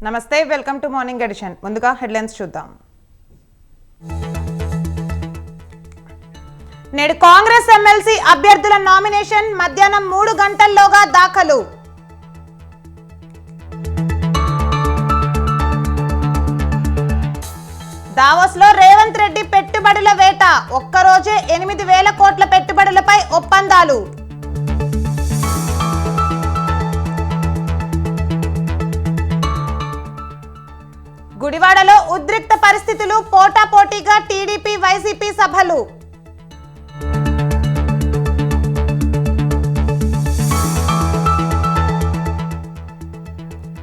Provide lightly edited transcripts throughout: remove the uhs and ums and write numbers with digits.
నమస్తే, welcome to morning edition. ముందుగా headlines చూద్దాం. నేడు కాంగ్రెస్ ఎమ్మెల్సీ అభ్యర్థుల నామినేషన్ మధ్యాహ్నం 3 గంటల్లోగా దాఖలు. దావోస్లో రేవంత్ రెడ్డి పెట్టుబడుల వేట, ఒక్కరోజే 8,000 కోట్ల పెట్టుబడులపై ఒప్పందాలు. గుడివాడలో ఉద్రిక్త పరిస్థితులు, పోటాపోటీగా టీడీపీ వైసీపీ సభలు.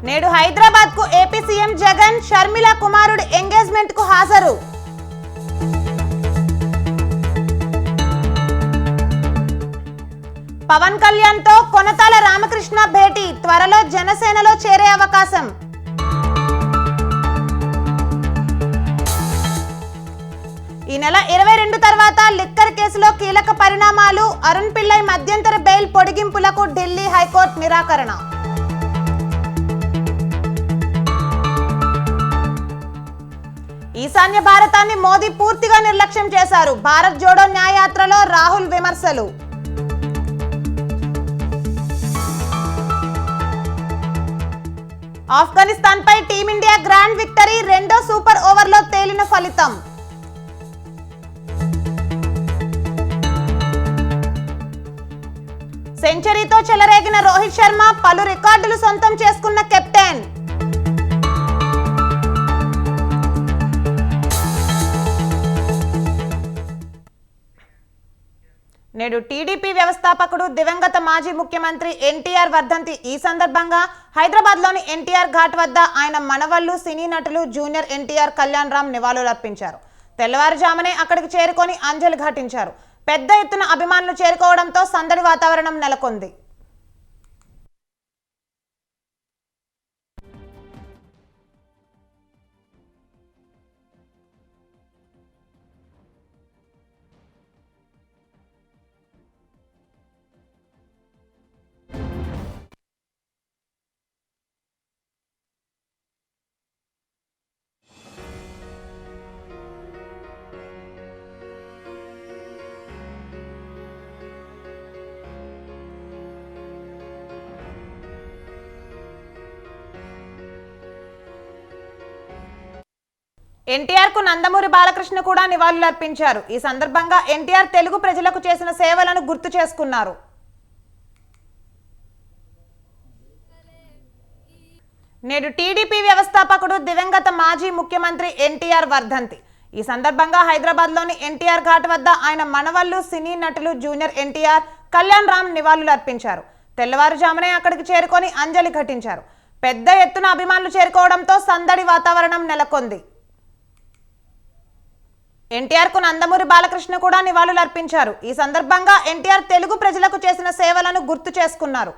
నేడు హైదరాబాద్ కు ఏపీ సీఎం జగన్, షర్మిల కుమారుడు ఎంగేజ్మెంట్ కు హాజరు. పవన్ కళ్యాణ్ తో కొనతాల రామకృష్ణ భేటీ, త్వరలో జనసేనలో చేరే అవకాశం. ఈ నెల 22 తర్వాత లిక్కర్ కేసులో కీలక పరిణామాలు, అరుణ్ పిల్లై మధ్యంతర బెయిల్ పొడిగింపులకు ఢిల్లీ హైకోర్టు నిరాకరణ. ఈశాన్య భారతాన్ని మోదీ పూర్తిగా నిర్లక్ష్యం చేశారు, భారత్ జోడో న్యాయయాత్రలో రాహుల్ విమర్శలు. ఆఫ్ఘనిస్తాన్ పై టీమిండియా గ్రాండ్ విక్టరీ, రెండో సూపర్ ఓవర్లో తేలిన ఫలితం. సెంచరీతో చెలరేగిన రోహిత్ శర్మ, పలు రికార్డులు సొంతం చేసుకున్న కెప్టెన్. నేడు టీడీపీ వ్యవస్థాపకుడు, దివంగత మాజీ ముఖ్యమంత్రి ఎన్టీఆర్ వర్ధంతి. ఈ సందర్భంగా హైదరాబాద్లోని ఎన్టీఆర్ ఘాట్ వద్ద ఆయన మనవళ్లు, సినీ నటులు జూనియర్ ఎన్టీఆర్, కళ్యాణ్ రామ్ నివాళులర్పించారు. తెల్లవారుజామునే అక్కడికి చేరుకొని అంజలి ఘటించారు. పెద్ద ఎత్తున అభిమానులు చేరుకోవడంతో సందడి వాతావరణం నెలకొంది. ఎన్టీఆర్ కు నందమూరి బాలకృష్ణ కూడా నివాళులర్పించారు. ఈ సందర్భంగా ఎన్టీఆర్ తెలుగు ప్రజలకు చేసిన సేవలను గుర్తు చేసుకున్నారు. నేడు టీడీపీ వ్యవస్థాపకుడు, దివంగత మాజీ ముఖ్యమంత్రి ఎన్టీఆర్ వర్ధంతి. ఈ సందర్భంగా హైదరాబాద్లోని ఎన్టీఆర్ ఘాట్ వద్ద ఆయన మనవళ్లు, సినీ నటులు జూనియర్ ఎన్టీఆర్, కళ్యాణ్ రామ్ నివాళులర్పించారు. తెల్లవారుజామునే అక్కడికి చేరుకొని అంజలి ఘటించారు. పెద్ద ఎత్తున అభిమానులు చేరుకోవడంతో సందడి వాతావరణం నెలకొంది. ఎన్టీఆర్ కు నందమూరి బాలకృష్ణ కూడా నివాళులర్పించారు. ఈ సందర్భంగా ఎన్టీఆర్ తెలుగు ప్రజలకు చేసిన సేవలను గుర్తు చేసుకున్నారు.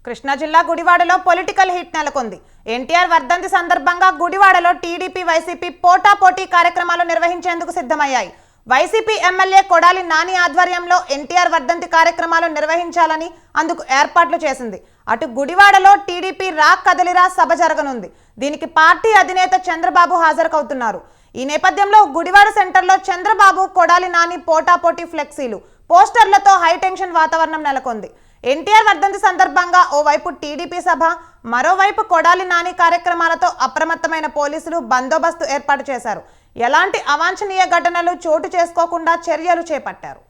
కృష్ణా జిల్లా గుడివాడలో పొలిటికల్ హిట్ నెలకొంది. ఎన్టీఆర్ వర్ధంతి సందర్భంగా గుడివాడలో టీడీపీ వైసీపీ పోటాపోటీ కార్యక్రమాలు నిర్వహించేందుకు సిద్ధమయ్యాయి. వైసీపీ ఎమ్మెల్యే కొడాలి నాని ఆధ్వర్యంలో ఎన్టీఆర్ వర్ధంతి కార్యక్రమాలు నిర్వహించాలని అందుకు ఏర్పాట్లు చేసింది. అటు గుడివాడలో టీడీపీ రా కదలిరా సభ జరగనుంది. దీనికి పార్టీ అధినేత చంద్రబాబు హాజరవుతున్నారు. ఈ నేపథ్యంలో గుడివాడ సెంటర్లో చంద్రబాబు, కొడాలి నాని పోటాపోటీ ఫ్లెక్సీలు, పోస్టర్లతో హైటెన్షన్ వాతావరణం నెలకొంది. ఎన్టీఆర్ వర్ధంతి సందర్భంగా ఓవైపు టీడీపీ సభ, మరోవైపు కొడాలి నాని కార్యక్రమాలతో అప్రమత్తమైన పోలీసులు బందోబస్తు ఏర్పాటు చేశారు. ఎలాంటి అవాంఛనీయ ఘటనలు చోటు చేసుకోకుండా చర్యలు చేపట్టారు.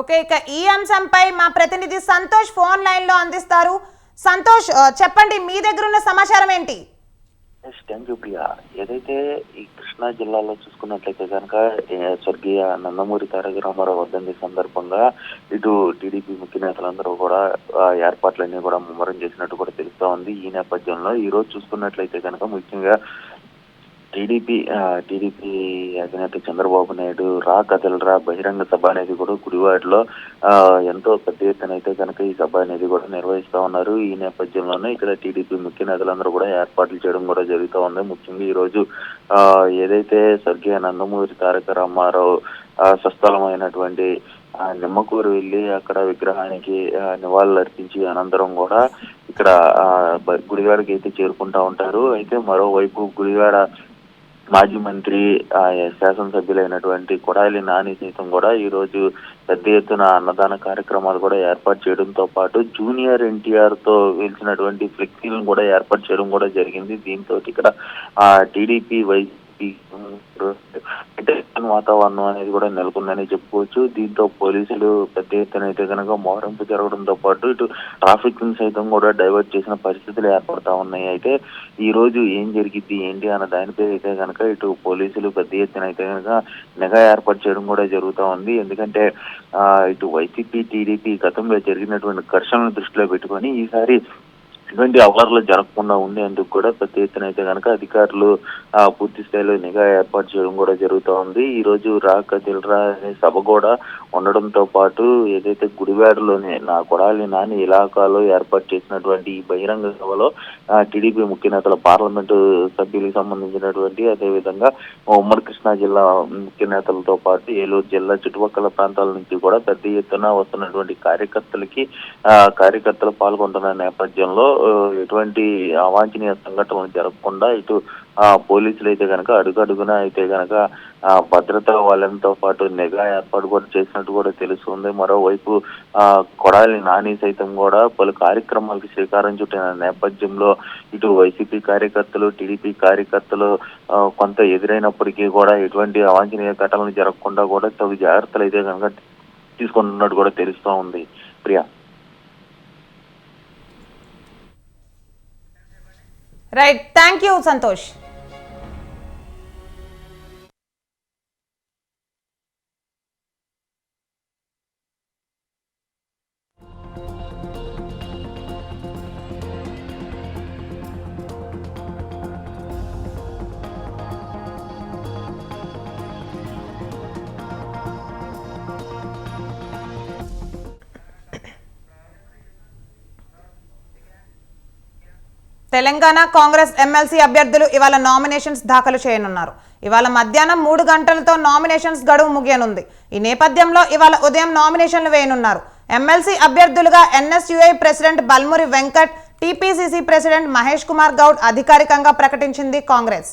ఓకే, ఇక ఈ అంశంపై మా ప్రతినిధి సంతోష్ ఫోన్ లైన్ లో అందిస్తారు. సంతోష్, చెప్పండి, మీ దగ్గర ఉన్న సమాచారం ఏంటి? Thank you Priya. ఏదైతే ఈ కృష్ణా జిల్లాలో చూసుకున్నట్లయితే కనుక స్వర్గీయ నందమూరి తారక రామారావు వర్ధంతి సందర్భంగా ఇటు టీడీపీ ముఖ్య నేతలందరూ కూడా ఏర్పాట్లన్నీ కూడా ముమ్మరం చేసినట్టు కూడా తెలుస్తా ఉంది. ఈ నేపథ్యంలో ఈ రోజు చూసుకున్నట్లయితే కనుక ముఖ్యంగా టీడీపీ అధినేత చంద్రబాబు నాయుడు రా కదలరా బహిరంగ సభ అనేది కూడా గుడివాడలో ఎంతో పెద్ద ఎత్తున అయితే కనుక ఈ సభ అనేది కూడా నిర్వహిస్తా ఉన్నారు. ఈ నేపథ్యంలోనే ఇక్కడ టీడీపీ ముఖ్య నేతలందరూ కూడా ఏర్పాట్లు చేయడం కూడా జరుగుతూ ఉంది. ముఖ్యంగా ఈ రోజు ఏదైతే స్వర్గీయ నందమూరి తారక రామారావు స్వస్థలమైనటువంటి నిమ్మకూరు వెళ్లి అక్కడ విగ్రహానికి నివాళులు అర్పించి అనంతరం కూడా ఇక్కడ గుడివాడకి అయితే చేరుకుంటా ఉంటారు. అయితే మరోవైపు గుడివాడ మాజీ మంత్రి శాసనసభ్యులైనటువంటి కొడాలి నాని సైతం కూడా ఈ రోజు పెద్ద ఎత్తున అన్నదాన కార్యక్రమాలు కూడా ఏర్పాటు చేయడంతో పాటు జూనియర్ ఎన్టీఆర్ తో వెలిసినటువంటి ఫ్లెక్సీలను కూడా ఏర్పాటు చేయడం కూడా జరిగింది. దీంతో ఇక్కడ టీడీపీ వాతావరణం అనేది కూడా నెలకొందని చెప్పుకోవచ్చు. దీంతో పోలీసులు పెద్ద ఎత్తున అయితే కనుక మోహరింపు జరగడంతో పాటు ఇటు ట్రాఫిక్ ని సైతం కూడా డైవర్ట్ చేసిన పరిస్థితులు ఏర్పడతా ఉన్నాయి. అయితే ఈ రోజు ఏం జరిగింది ఏంటి అన్న దానిపై అయితే కనుక ఇటు పోలీసులు పెద్ద ఎత్తున అయితే కనుక నిఘా ఏర్పాటు చేయడం కూడా జరుగుతూ ఉంది. ఎందుకంటే ఇటు వైసీపీ టీడీపీ గతంలో జరిగినటువంటి ఘర్షణలను దృష్టిలో పెట్టుకొని ఈసారి ఇటువంటి అల్లర్లు జరగకుండా ఉండేందుకు కూడా పెద్ద ఎత్తున అయితే కనుక అధికారులు పూర్తి స్థాయిలో నిఘా ఏర్పాటు చేయడం కూడా జరుగుతూ ఉంది. ఈ రోజు రా కదిల్రా అనే సభ కూడా ఉండడంతో పాటు ఏదైతే గుడివాడలోనే కొడాలి నాని ఇలాకాలో ఏర్పాటు చేసినటువంటి ఈ బహిరంగ సభలో టీడీపీ ముఖ్య నేతల పార్లమెంటు సభ్యులకు సంబంధించినటువంటి అదేవిధంగా ఉమ్మడి కృష్ణా జిల్లా ముఖ్య నేతలతో పాటు ఏలూరు జిల్లా చుట్టుపక్కల ప్రాంతాల నుంచి కూడా పెద్ద ఎత్తున వస్తున్నటువంటి కార్యకర్తలు పాల్గొంటున్న నేపథ్యంలో ఎటువంటి అవాంఛనీయ సంఘటనలు జరగకుండా ఇటు పోలీసులు అయితే కనుక అడుగడుగున అయితే కనుక భద్రతా వాళ్ళతో పాటు నిఘా ఏర్పాటు కూడా చేసినట్టు కూడా తెలుస్తుంది. మరోవైపు కొడాలి నాని సైతం కూడా పలు కార్యక్రమాలకు శ్రీకారం చుట్టిన నేపథ్యంలో ఇటు వైసీపీ కార్యకర్తలు టీడీపీ కార్యకర్తలు కొంత ఎదురైనప్పటికీ కూడా ఎటువంటి అవాంఛనీయ ఘటనలు జరగకుండా కూడా తగు జాగ్రత్తలు అయితే కనుక తీసుకుంటున్నట్టు కూడా తెలుస్తూ ఉంది. Priya. Right, thank you Santosh. Telangana Congress MLC అభ్యర్థులు ఇవాళ నామినేషన్స్ దాఖలు చేయనున్నారు. ఇవాళ మధ్యాహ్నం 3 గంటలతో నామినేషన్స్ గడువు ముగియనుంది. ఈ నేపథ్యంలో ఇవాళ ఉదయం నామినేషన్లు వేయనున్నారు. ఎమ్మెల్సీ అభ్యర్థులుగా NSUI president Balmuri Venkat, TPCC president Mahesh Kumar Goud అధికారికంగా ప్రకటించింది కాంగ్రెస్.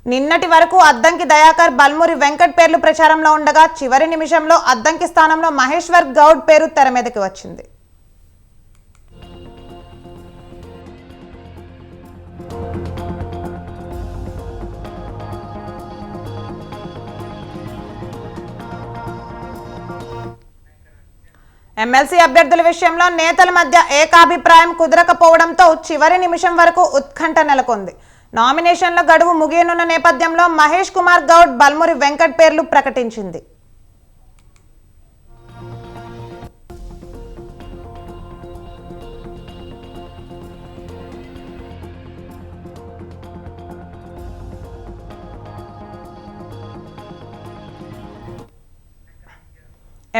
నిన్నటి వరకు అద్దంకి దయాకర్, బల్మురి వెంకట్ పేర్లు ప్రచారంలో ఉండగా చివరి నిమిషంలో అద్దంకి స్థానంలో మహేశ్వర్ గౌడ్ పేరు తెర మీదకి వచ్చింది. ఎమ్మెల్సీ అభ్యర్థుల విషయంలో నేతల మధ్య ఏకాభిప్రాయం కుదరకపోవడంతో చివరి నిమిషం వరకు ఉత్కంఠ నెలకొంది. నామినేషన్ల గడువు ముగియనున్న నేపథ్యంలో మహేష్ కుమార్ గౌడ్, బల్మురి వెంకట్ పేర్లు ప్రకటించింది.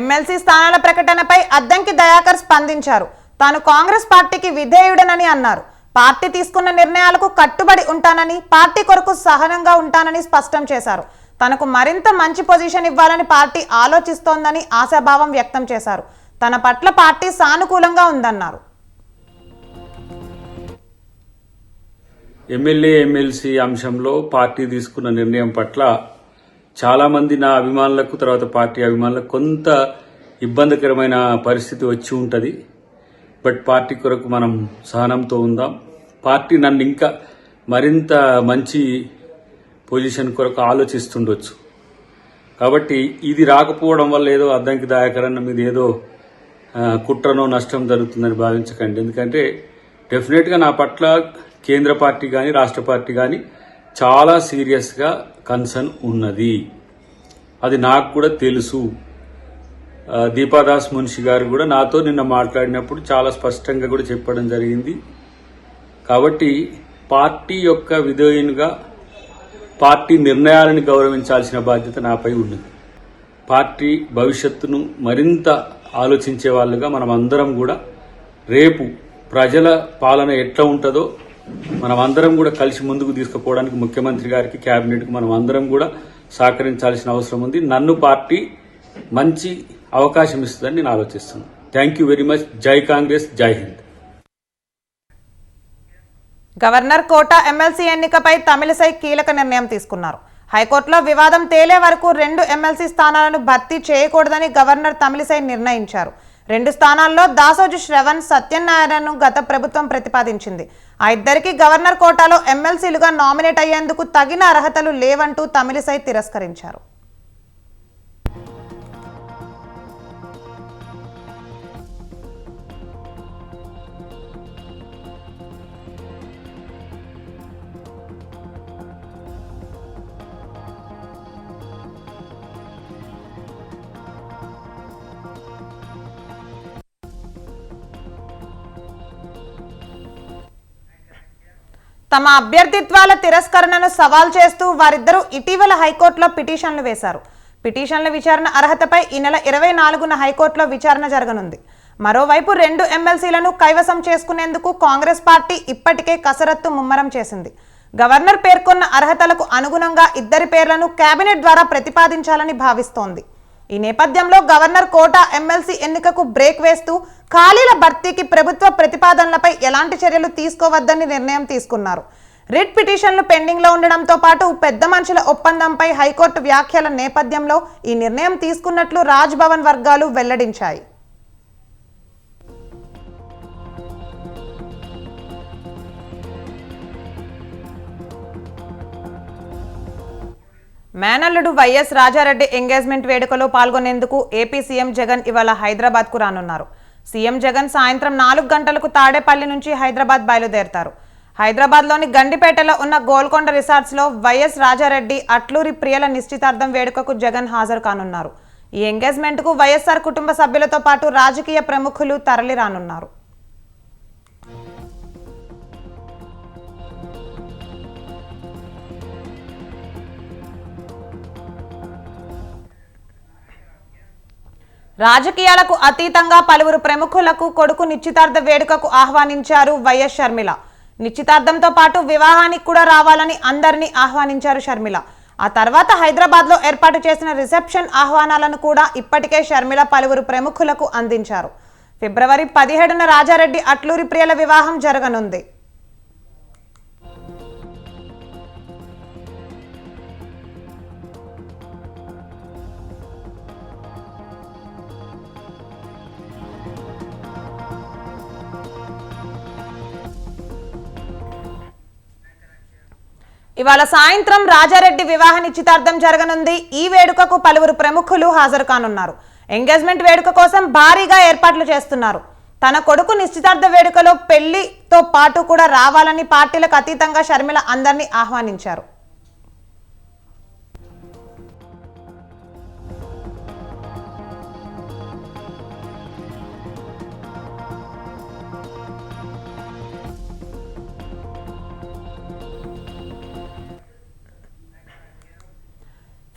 ఎమ్మెల్సీ స్థానాల ప్రకటనపై అద్దంకి దయాకర్ స్పందించారు. తాను కాంగ్రెస్ పార్టీకి విధేయుడనని అన్నారు. పార్టీ తీసుకున్న నిర్ణయాలకు కట్టుబడి ఉంటానని, పార్టీ కొరకు సహనంగా ఉంటానని స్పష్టం చేశారు. తనకు మరింత మంచి పొజిషన్ ఇవ్వాలని పార్టీ ఆలోచిస్తోందని ఆశాభావం వ్యక్తం చేశారు. తన పట్ల పార్టీ సానుకూలంగా ఉందన్నారు. ఎమ్మెల్సీ అంశంలో పార్టీ తీసుకున్న నిర్ణయం పట్ల చాలామంది నా అభిమానులకు, తర్వాత పార్టీ అభిమానులకు కొంత ఇబ్బందికరమైన పరిస్థితి వచ్చి ఉంటుంది. బట్ పార్టీ కొరకు మనం సహనంతో ఉందాం. పార్టీ నన్ను ఇంకా మరింత మంచి పొజిషన్ కొరకు ఆలోచిస్తుండొచ్చు. కాబట్టి ఇది రాకపోవడం వల్ల ఏదో అద్దంకి దయాకరణ మీద ఏదో కుట్రనో నష్టం జరుగుతుందని భావించకండి. ఎందుకంటే డెఫినెట్గా నా పట్ల కేంద్ర పార్టీ కానీ రాష్ట్ర పార్టీ కానీ చాలా సీరియస్గా కన్సర్న్ ఉన్నది. అది నాకు కూడా తెలుసు. దీపాదాస్ మున్షి గారు కూడా నాతో నిన్న మాట్లాడినప్పుడు చాలా స్పష్టంగా కూడా చెప్పడం జరిగింది. కాబట్టి పార్టీ యొక్క విధేయునిగా పార్టీ నిర్ణయాలను గౌరవించాల్సిన బాధ్యత నాపై ఉన్నది. పార్టీ భవిష్యత్తును మరింత ఆలోచించే వాళ్ళుగా మనం అందరం కూడా రేపు ప్రజల పాలన ఎట్లా ఉంటుందో మనం అందరం కూడా కలిసి ముందుకు తీసుకుపోవడానికి ముఖ్యమంత్రి గారికి, కేబినెట్కి మనం అందరం కూడా సహకరించాల్సిన అవసరం ఉంది. నన్ను పార్టీ మంచి అవకాశం ఇస్తుందని నేను ఆలోచిస్తున్నాను. Thank you very much. జై కాంగ్రెస్, జై హింద్. గవర్నర్ కోట ఎమ్మెల్సీ ఎన్నికపై తమిళిసై కీలక నిర్ణయం తీసుకున్నారు. హైకోర్టులో వివాదం తేలే వరకు 2 ఎమ్మెల్సీ స్థానాలను భర్తీ చేయకూడదని గవర్నర్ తమిళిసై నిర్ణయించారు. 2 స్థానాల్లో దాసోజు శ్రవణ్, సత్యనారాయణను గత ప్రభుత్వం ప్రతిపాదించింది. ఆ ఇద్దరికి గవర్నర్ కోటాలో ఎమ్మెల్సీలుగా నామినేట్ అయ్యేందుకు తగిన అర్హతలు లేవంటూ తమిళిసై తిరస్కరించారు. తమ అభ్యర్థిత్వాల తిరస్కరణను సవాల్ చేస్తూ వారిద్దరూ ఇటీవల హైకోర్టులో పిటిషన్లు వేశారు. పిటిషన్ల విచారణ అర్హతపై ఈ నెల 24న హైకోర్టులో విచారణ జరగనుంది. మరోవైపు 2 ఎమ్మెల్సీలను కైవసం చేసుకునేందుకు కాంగ్రెస్ పార్టీ ఇప్పటికే కసరత్తు ముమ్మరం చేసింది. గవర్నర్ పేర్కొన్న అర్హతలకు అనుగుణంగా ఇద్దరి పేర్లను కేబినెట్ ద్వారా ప్రతిపాదించాలని భావిస్తోంది. ఈ నేపథ్యంలో గవర్నర్ కోట ఎమ్మెల్సీ ఎన్నికకు బ్రేక్ వేస్తూ ఖాళీల భర్తీకి ప్రభుత్వ ప్రతిపాదనలపై ఎలాంటి చర్యలు తీసుకోవద్దని నిర్ణయం తీసుకున్నారు. రిట్ పిటిషన్లు పెండింగ్ లో ఉండడంతో పాటు పెద్ద మనుషుల ఒప్పందంపై హైకోర్టు వ్యాఖ్యల నేపథ్యంలో ఈ నిర్ణయం తీసుకున్నట్లు రాజ్ భవన్ వర్గాలు వెల్లడించాయి. మేనల్లుడు వైఎస్ రాజారెడ్డి ఎంగేజ్మెంట్ వేడుకలో పాల్గొనేందుకు ఏపీ సీఎం జగన్ ఇవాళ హైదరాబాద్కు రానున్నారు. సీఎం జగన్ సాయంత్రం 4 గంటలకు తాడేపల్లి నుంచి హైదరాబాద్ బయలుదేరతారు. హైదరాబాద్లోని గండిపేటలో ఉన్న గోల్కొండ రిసార్ట్స్లో వైఎస్ రాజారెడ్డి, అట్లూరి ప్రియల నిశ్చితార్థం వేడుకకు జగన్ హాజరు కానున్నారు. ఈ ఎంగేజ్మెంట్కు వైఎస్ఆర్ కుటుంబ సభ్యులతో పాటు రాజకీయ ప్రముఖులు తరలి రానున్నారు. రాజకీయాలకు అతీతంగా పలువురు ప్రముఖులకు కొడుకు నిశ్చితార్థ వేడుకకు ఆహ్వానించారు వైఎస్ షర్మిల. నిశ్చితార్థంతో పాటు వివాహానికి కూడా రావాలని అందరినీ ఆహ్వానించారు షర్మిల. ఆ తర్వాత హైదరాబాద్లో ఏర్పాటు చేసిన రిసెప్షన్ ఆహ్వానాలను కూడా ఇప్పటికే షర్మిల పలువురు ప్రముఖులకు అందించారు. ఫిబ్రవరి 17న రాజారెడ్డి, అట్లూరి ప్రియల వివాహం జరగనుంది. ఇవాళ సాయంత్రం రాజారెడ్డి వివాహ నిశ్చితార్థం జరగనుంది. ఈ వేడుకకు పలువురు ప్రముఖులు హాజరు కానున్నారు. ఎంగేజ్మెంట్ వేడుక కోసం భారీగా ఏర్పాట్లు చేస్తున్నారు. తన కొడుకు నిశ్చితార్థ వేడుకలో పెళ్లితో పాటు కూడా రావాలని పార్టీలకు అతీతంగా షర్మిల అందరినీ ఆహ్వానించారు.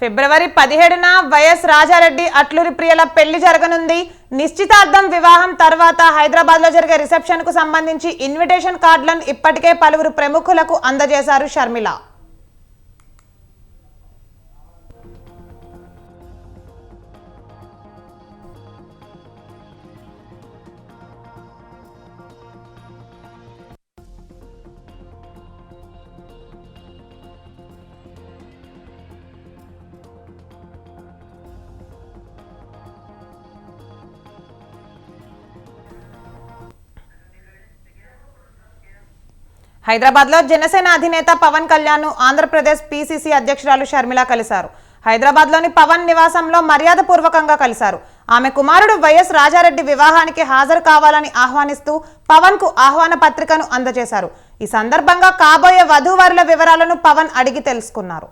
ఫిబ్రవరి 17న వైఎస్ రాజారెడ్డి, అట్లూరి ప్రియల పెళ్లి జరగనుంది. నిశ్చితార్థం, వివాహం తర్వాత హైదరాబాద్లో జరిగే రిసెప్షన్కు సంబంధించి ఇన్విటేషన్ కార్డులను ఇప్పటికే పలువురు ప్రముఖులకు అందజేశారు షర్మిల. హైదరాబాద్లో జనసేన అధినేత పవన్ కళ్యాణ్, ఆంధ్రప్రదేశ్ పీసీసీ అధ్యక్షురాలు షర్మిల కలిశారు. హైదరాబాద్లోని పవన్ నివాసంలో మర్యాదపూర్వకంగా కలిశారు. ఆమె కుమారుడు వైఎస్ రాజారెడ్డి వివాహానికి హాజరు కావాలని ఆహ్వానిస్తూ పవన్ కు ఆహ్వాన పత్రికను అందజేశారు. ఈ సందర్భంగా కాబోయే వధూవరుల వివరాలను పవన్ అడిగి తెలుసుకున్నారు.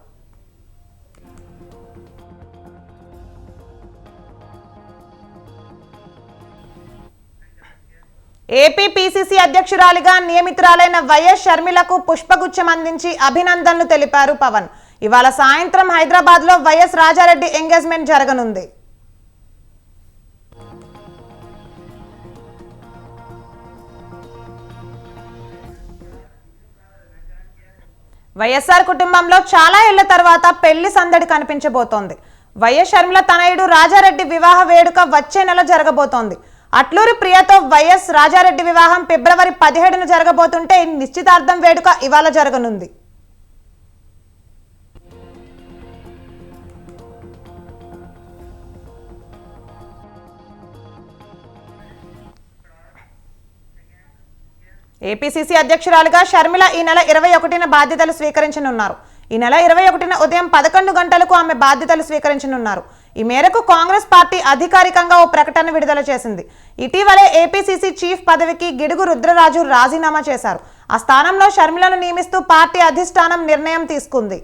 ఏపీ పీసీసీ అధ్యక్షురాలిగా నియమితురాలైన వైఎస్ షర్మిలకు పుష్పగుచ్చం అందించి అభినందనలు తెలిపారు పవన్. ఇవాళ సాయంత్రం హైదరాబాద్లో వైఎస్ రాజారెడ్డి ఎంగేజ్మెంట్ జరగనుంది. వైఎస్ఆర్ కుటుంబంలో చాలా ఏళ్ల తర్వాత పెళ్లి సందడి కనిపించబోతోంది. వైఎస్ షర్మిల తనయుడు రాజారెడ్డి వివాహ వేడుక వచ్చే నెల జరగబోతోంది. అట్లూరి ప్రియతో వైఎస్ రాజారెడ్డి వివాహం ఫిబ్రవరి 17న జరగబోతుంటే నిశ్చితార్థం వేడుక ఇవాళ జరగనుంది. ఏపీసీసీ అధ్యక్షురాలుగా షర్మిల ఈ నెల 21న బాధ్యతలు స్వీకరించనున్నారు. ఈ నెల 21న ఉదయం 11 గంటలకు ఆమె బాధ్యతలు స్వీకరించనున్నారు. ఈ మేరకు కాంగ్రెస్ పార్టీ అధికారికంగా ఓ ప్రకటన విడుదల చేసింది. ఇటీవలే ఏపీసీసీ చీఫ్ పదవికి గిడుగు రుద్రరాజు రాజీనామా చేశారు. ఆ స్థానంలో షర్మిలను నియమిస్తూ పార్టీ అధిష్టానం నిర్ణయం తీసుకుంది.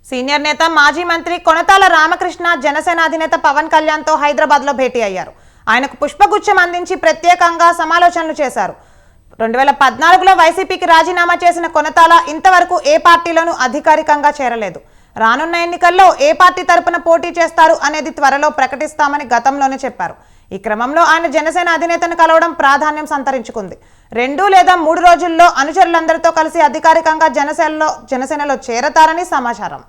సీనియర్ నేత మాజీ మంత్రి కొనతాల రామకృష్ణ జనసేన అధినేత పవన్ కళ్యాణ్తో హైదరాబాద్లో భేటీ అయ్యారు. ఆయనకు పుష్పగుచ్చం అందించి ప్రత్యేకంగా సమాలోచనలు చేశారు. 2014లో వైసీపీకి రాజీనామా చేసిన కొనతాల ఇంతవరకు ఏ పార్టీలోనూ అధికారికంగా చేరలేదు. రానున్న ఎన్నికల్లో ఏ పార్టీ తరపున పోటీ చేస్తారు అనేది త్వరలో ప్రకటిస్తామని గతంలోనే చెప్పారు. ఈ క్రమంలో ఆయన జనసేన అధినేతను కలవడం ప్రాధాన్యం సంతరించుకుంది. 2 లేదా 3 రోజుల్లో అనుచరులందరితో కలిసి అధికారికంగా జనసేనలో చేరతారని సమాచారం.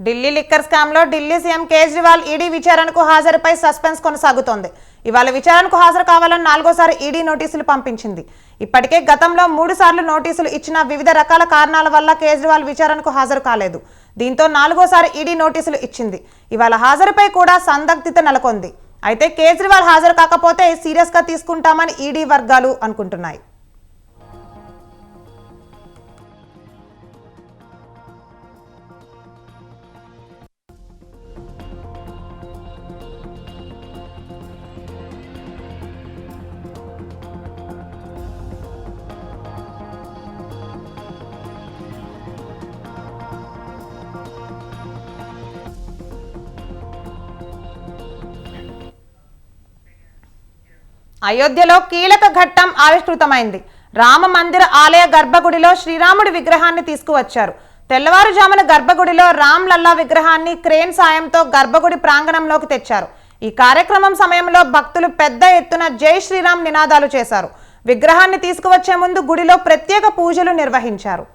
ఢిల్లీ లిక్కర్ స్కామ్ లో ఢిల్లీ సీఎం కేజ్రీవాల్ ఈడీ విచారణకు హాజరుపై సస్పెన్స్ కొనసాగుతోంది. ఇవాళ విచారణకు హాజరు కావాలని 4వ ఈడీ నోటీసులు పంపించింది. ఇప్పటికే గతంలో 3 సార్లు నోటీసులు ఇచ్చిన వివిధ రకాల కారణాల వల్ల కేజ్రీవాల్ విచారణకు హాజరు కాలేదు. దీంతో 4వ ఈడీ నోటీసులు ఇచ్చింది. ఇవాళ హాజరుపై కూడా సందిగ్ధత నెలకొంది. అయితే కేజ్రీవాల్ హాజరు కాకపోతే సీరియస్ గా తీసుకుంటామని ఈడీ వర్గాలు అనుకుంటున్నాయి. అయోధ్యలో కీలక ఘట్టం ఆవిష్కృతమైంది. రామ మందిర ఆలయ గర్భగుడిలో శ్రీరాముడి విగ్రహాన్ని తీసుకువచ్చారు. తెల్లవారుజామున గర్భగుడిలో రామ్ లల్లా విగ్రహాన్ని క్రేన్ సాయంతో గర్భగుడి ప్రాంగణంలోకి తెచ్చారు. ఈ కార్యక్రమం సమయంలో భక్తులు పెద్ద ఎత్తున జై శ్రీరామ్ నినాదాలు చేశారు. విగ్రహాన్ని తీసుకువచ్చే ముందు గుడిలో ప్రత్యేక పూజలు నిర్వహించారు.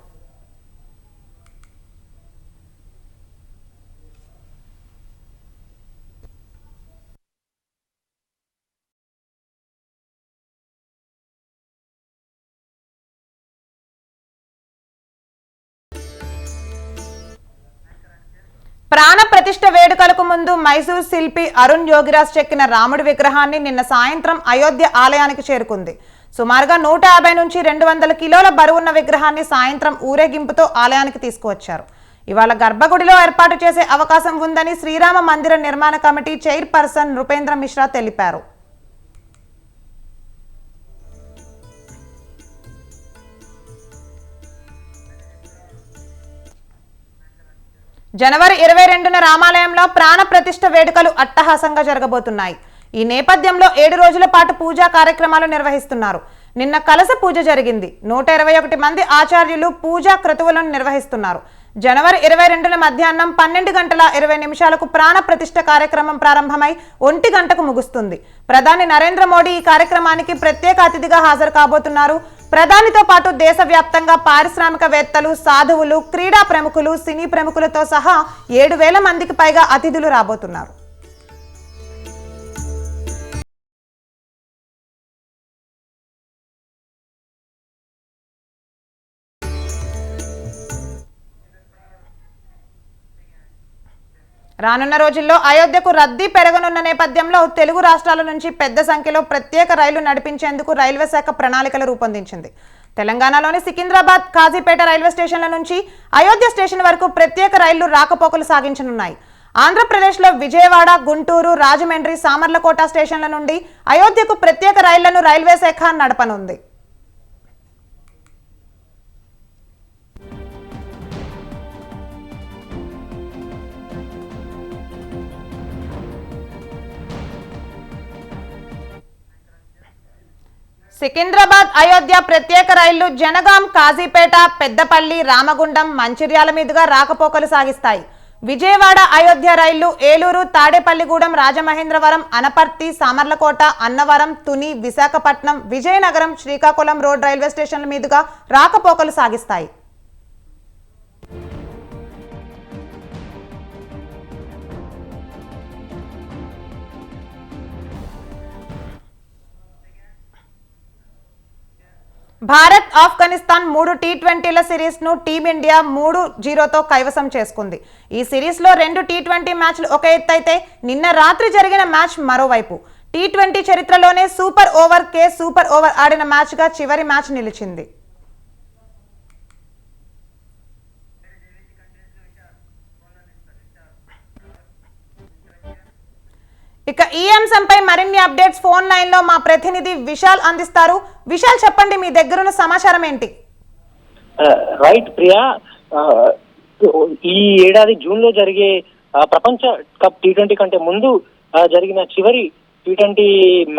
ప్రాణ ప్రతిష్ఠ వేడుకలకు ముందు మైసూర్ శిల్పి అరుణ్ యోగిరాజ్ చెక్కిన రాముడి విగ్రహాన్ని నిన్న సాయంత్రం అయోధ్య ఆలయానికి చేరుకుంది. సుమారుగా 150 నుంచి 200 కిలోల బరువున్న విగ్రహాన్ని సాయంత్రం ఊరేగింపుతో ఆలయానికి తీసుకువచ్చారు. ఇవాళ గర్భగుడిలో ఏర్పాటు చేసే అవకాశం ఉందని శ్రీరామ మందిర నిర్మాణ కమిటీ చైర్పర్సన్ నృపేంద్ర మిశ్రా తెలిపారు. జనవరి 22న రామాలయంలో ప్రాణ ప్రతిష్ఠ వేడుకలు అట్టహాసంగా జరగబోతున్నాయి. ఈ నేపథ్యంలో 7 రోజుల పాటు పూజా కార్యక్రమాలు నిర్వహిస్తున్నారు. నిన్న కలశ పూజ జరిగింది. 121 మంది ఆచార్యులు పూజా క్రతువులను నిర్వహిస్తున్నారు. జనవరి 22న మధ్యాహ్నం 12:20 ప్రాణ ప్రతిష్ఠ కార్యక్రమం ప్రారంభమై 1 గంటకు ముగుస్తుంది. ప్రధాని నరేంద్ర మోడీ ఈ కార్యక్రమానికి ప్రత్యేక అతిథిగా హాజరు కాబోతున్నారు. ప్రధానితో పాటు దేశవ్యాప్తంగా పారిశ్రామికవేత్తలు, సాధువులు, క్రీడా ప్రముఖులు, సినీ ప్రముఖులతో సహా 7,000 మందికి పైగా అతిథులు రాబోతున్నారు. రానున్న రోజుల్లో అయోధ్యకు రద్దీ పెరగనున్న నేపథ్యంలో తెలుగు రాష్ట్రాల నుంచి పెద్ద సంఖ్యలో ప్రత్యేక రైళ్లు నడిపించేందుకు రైల్వే శాఖ ప్రణాళికలు రూపొందించింది. తెలంగాణలోని సికింద్రాబాద్, కాజీపేట రైల్వే స్టేషన్ల నుంచి అయోధ్య స్టేషన్ వరకు ప్రత్యేక రైళ్లు రాకపోకలు సాగించనున్నాయి. ఆంధ్రప్రదేశ్లో విజయవాడ, గుంటూరు, రాజమండ్రి, సామర్లకోట స్టేషన్ల నుండి అయోధ్యకు ప్రత్యేక రైళ్లను రైల్వే శాఖ నడపనుంది. సికింద్రాబాద్ అయోధ్య ప్రత్యేక రైళ్లు జనగాం, కాజీపేట, పెద్దపల్లి, రామగుండం, మంచిర్యాల మీదుగా రాకపోకలు సాగిస్తాయి. విజయవాడ అయోధ్య రైళ్లు ఏలూరు, తాడేపల్లిగూడెం, రాజమహేంద్రవరం, అనపర్తి, సామర్లకోట, అన్నవరం, తుని, విశాఖపట్నం, విజయనగరం, శ్రీకాకుళం రోడ్ రైల్వే స్టేషన్ల మీదుగా రాకపోకలు సాగిస్తాయి. భారత్, ఆఫ్ఘనిస్తాన్ 3 టీ20ల సిరీస్ ను టీమిండియా 3-0తో కైవసం చేసుకుంది. ఈ సిరీస్ లో 2 టీ20 మ్యాచ్లు ఒక ఎత్తైతే నిన్న రాత్రి జరిగిన మ్యాచ్ మరోవైపు. టీ20 చరిత్రలోనే సూపర్ ఓవర్ ఆడిన మ్యాచ్ గా చివరి మ్యాచ్ నిలిచింది. ఇక ఈ అంశంపై మరిన్ని అప్డేట్స్ ఫోన్ లైన్ లో మా ప్రతినిధి విశాల్ అందిస్తారు. విశాల్, చెప్పండి, మీ దగ్గరున్న సమాచారం ఏంటి? రైట్ ప్రియా, ఈ ఏడాది జూన్ లో జరిగే ప్రపంచ కప్ టీ20 కంటే ముందు జరిగిన చివరి T20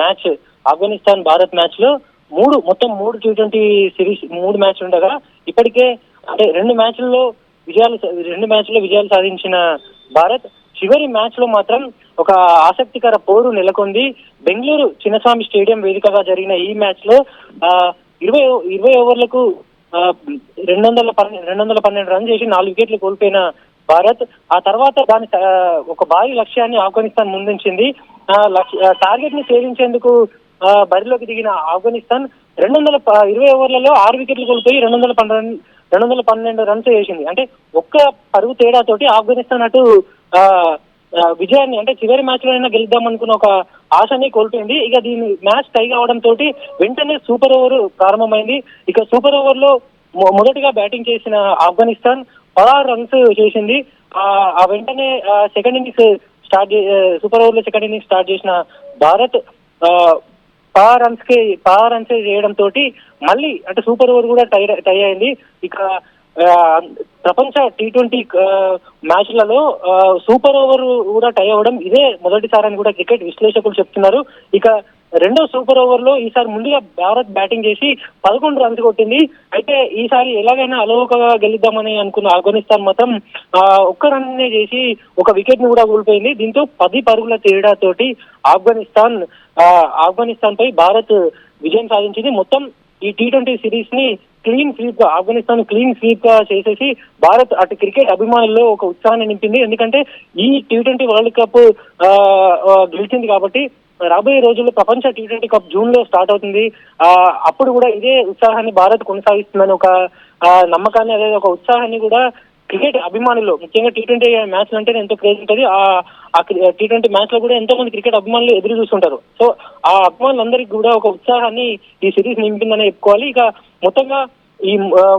match Afghanistan Bharat match లో మొత్తం 3 టీ20 సిరీస్ 3 మ్యాచ్లు ఉండగా ఇప్పటికే అంటే 2 మ్యాచ్ల్లో విజయాలు సాధించిన భారత్ చివరి మ్యాచ్ లో మాత్రం ఒక ఆసక్తికర పోరు నెలకొంది. బెంగళూరు చిన్నస్వామి స్టేడియం వేదికగా జరిగిన ఈ మ్యాచ్ లో 20 ఓవర్లకు 212 రన్ చేసి 4 వికెట్లు కోల్పోయిన భారత్ ఆ తర్వాత దాని ఒక భారీ లక్ష్యాన్ని ఆఫ్ఘనిస్తాన్ ముందుంచింది. టార్గెట్ ని ఛేదించేందుకు బరిలోకి దిగిన ఆఫ్ఘనిస్తాన్ 20 ఓవర్లలో 6 వికెట్లు కోల్పోయి 212 రన్స్ చేసింది. అంటే ఒక్క పరుగు తేడాతోటి ఆఫ్ఘనిస్తాన్ అటు విజయాన్ని అంటే చివరి మ్యాచ్ లో అయినా గెలుద్దాం అనుకున్న ఒక ఆశని కోల్పోయింది. ఇక దీని మ్యాచ్ టై కావడం తోటి వెంటనే సూపర్ ఓవర్ ప్రారంభమైంది. ఇక సూపర్ ఓవర్ లో మొదటిగా బ్యాటింగ్ చేసిన ఆఫ్ఘనిస్తాన్ 16 రన్స్ చేసింది. ఆ వెంటనే సెకండ్ ఇన్నింగ్స్ సూపర్ ఓవర్ లో సెకండ్ ఇన్నింగ్స్ స్టార్ట్ చేసిన భారత్ 16 రన్స్ చేయడం తోటి మళ్ళీ అంటే సూపర్ ఓవర్ కూడా టై అయింది. ఇక ప్రపంచ టీ20 మ్యాచ్లలో సూపర్ ఓవర్ కూడా టై అవ్వడం ఇదే మొదటిసారి అని కూడా క్రికెట్ విశ్లేషకులు చెప్తున్నారు. ఇక రెండో సూపర్ ఓవర్ లో ఈసారి ముందుగా భారత్ బ్యాటింగ్ చేసి 11 రన్స్ కొట్టింది. అయితే ఈసారి ఎలాగైనా అలవోకగా గెలుద్దామని అనుకున్న ఆఫ్ఘనిస్తాన్ మాత్రం ఒక్క రన్నే చేసి ఒక వికెట్ ని కూడా కోల్పోయింది. దీంతో 10 పరుగుల తేడాతోటి ఆఫ్ఘనిస్తాన్ పై భారత్ విజయం సాధించింది. మొత్తం ఈ టీ20 సిరీస్ ని ఆఫ్ఘనిస్తాన్ క్లీన్ స్వీప్ గా చేసేసి భారత్ అటు క్రికెట్ అభిమానుల్లో ఒక ఉత్సాహాన్ని నింపింది. ఎందుకంటే ఈ టీ20 వరల్డ్ కప్ గెలిచింది కాబట్టి రాబోయే రోజుల్లో ప్రపంచ టీ20 కప్ జూన్ లో స్టార్ట్ అవుతుంది. అప్పుడు కూడా ఇదే ఉత్సాహాన్ని భారత్ కొనసాగిస్తుందని ఒక నమ్మకాన్ని అదే ఒక ఉత్సాహాన్ని కూడా క్రికెట్ అభిమానులు ముఖ్యంగా టీ20 మ్యాచ్లు అంటే ఎంతో క్రేజ్ ఉంటుంది. ఆ టీ20 మ్యాచ్ లో కూడా ఎంతో మంది క్రికెట్ అభిమానులు ఎదురు చూస్తుంటారు. సో ఆ అభిమానులందరికీ కూడా ఒక ఉత్సాహాన్ని ఈ సిరీస్ నింపిందని చెప్పుకోవాలి. ఇక మొత్తంగా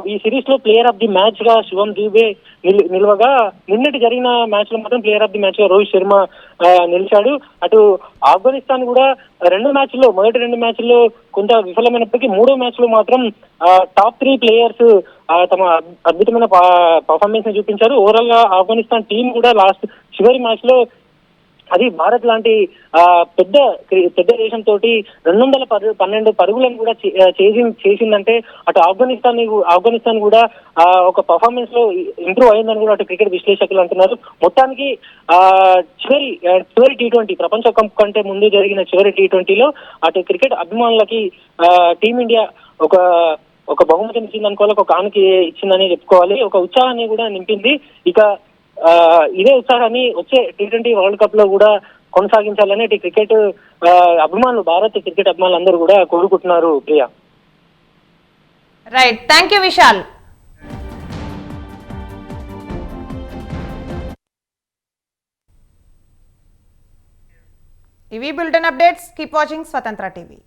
ఈ సిరీస్ లో ప్లేయర్ ఆఫ్ ది మ్యాచ్ గా శివం దూబే నిలవగా నిన్నటి జరిగిన మ్యాచ్ లో మాత్రం ప్లేయర్ ఆఫ్ ది మ్యాచ్ గా రోహిత్ శర్మ నిలిచాడు. అటు ఆఫ్ఘనిస్తాన్ కూడా మొదటి 2 మ్యాచ్ల్లో కొంత విఫలమైనప్పటికీ 3వ మ్యాచ్ లో మాత్రం టాప్ 3 ప్లేయర్స్ తమ అద్భుతమైన పర్ఫార్మెన్స్ ని చూపించారు. ఓవరాల్ గా ఆఫ్ఘనిస్తాన్ టీం కూడా చివరి మ్యాచ్ లో అది భారత్ లాంటి పెద్ద దేశంతో 212 పరుగులను కూడా చేసిందంటే అటు ఆఫ్ఘనిస్తాన్ కూడా ఒక పర్ఫార్మెన్స్ లో ఇంప్రూవ్ అయిందని కూడా అటు క్రికెట్ విశ్లేషకులు అంటున్నారు. మొత్తానికి చివరి టీ20 ప్రపంచ కప్ కంటే ముందు జరిగిన చివరి టీ20లో అటు క్రికెట్ అభిమానులకి టీమిండియా ఒక బహుమతిని ఇచ్చిందనుకోవాలి, ఒక కానుక ఇచ్చిందని చెప్పుకోవాలి, ఒక ఉత్సాహాన్ని కూడా నింపింది. ఇక ఇదే ఉత్సాహాన్ని వచ్చే టీ20 వరల్డ్ కప్ లో కూడా కొనసాగించాలని క్రికెట్ అభిమానులు భారత్ క్రికెట్ అభిమానులు అందరూ కూడా కోరుకుంటున్నారు. Priya, right, thank you Vishal. ఇవి బులెటిన్ అప్డేట్స్. కీప్ వాచింగ్ స్వతంత్ర టీవీ.